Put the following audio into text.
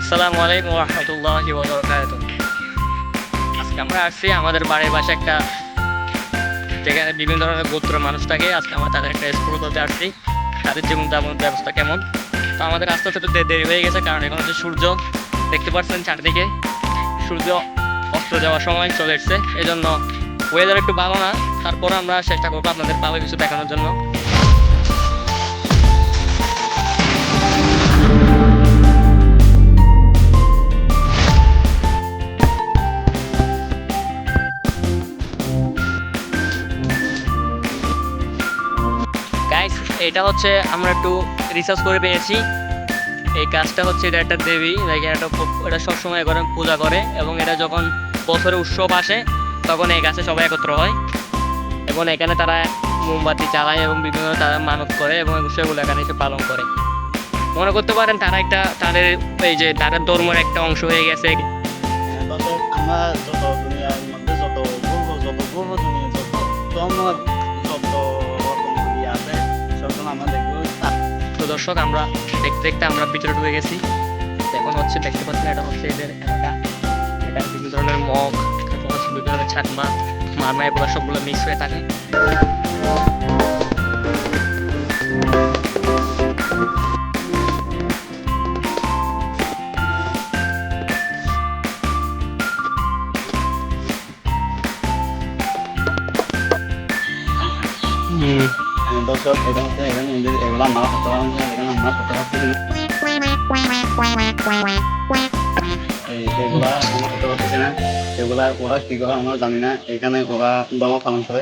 আসসালামু আলাইকুম ওয়া রাহমাতুল্লাহি ওয়া বারাকাতুহু। আজকে আমরা আসছি আমাদের বাড়ির পাশে একটা যেখানে বিভিন্ন ধরনের গোত্রের মানুষ থাকে। আজকে আমরা তাদের একটা স্কুল করতে আসছি, তাদের জীবন যাপন ব্যবস্থা কেমন। তো আমাদের আস্তে আস্তে একটু দেরি হয়ে গেছে, কারণ এখন হচ্ছে সূর্য দেখতে পাচ্ছেন চারদিকে সূর্য অস্ত যাওয়ার সময় চলে এসছে। এই জন্য ওয়েদার একটু ভালো না, তারপর আমরা চেষ্টা করবো আপনাদের ভালো কিছু দেখানোর জন্য। গাইস, এটা হচ্ছে আমরা একটু রিসার্চ করে পেয়েছি। এই গাছটা হচ্ছে এটা একটা দেবী, এটা সবসময় করে পূজা করে, এবং এটা যখন বছরে উৎসব আসে তখন এই গাছে সবাই একত্র হয় এবং এখানে তারা মোমবাতি জ্বালায় এবং বিভিন্ন তারা মানত করে এবং উৎসবগুলো এখানে এসে পালন করে। মনে করতে পারেন তারা একটা তাদের এই যে তাদের ধর্মের একটা অংশ হয়ে গেছে। দর্শক, আমরা যত দুনিয়ার মধ্যে যত গর্ব দুনিয়া যত ধর্ম যত রকম ইয়ে আছে সব আমরা দেখবো। তো দর্শক, আমরা দেখতে দেখতে আমরা ভিতরে ঢুকে গেছি। এখন হচ্ছে দেখতে পাচ্ছেন এটা হচ্ছে এদের এলাকা। এটা বিভিন্ন ধরনের মগ, তারপর হচ্ছে বিভিন্ন ধরনের ছাকমা, মারমা, এগুলো সবগুলো মিক্স হয়ে থাকে। দর্শক, এটা হচ্ছে এখানে এগুলা মাছ হতে পারছে, এখানে মাছ হতে পারছে এগুলা হতে পারছে না। এগুলা ওরা কি করে আমরা জানি না। এখানে ওরা দমা পালন করে।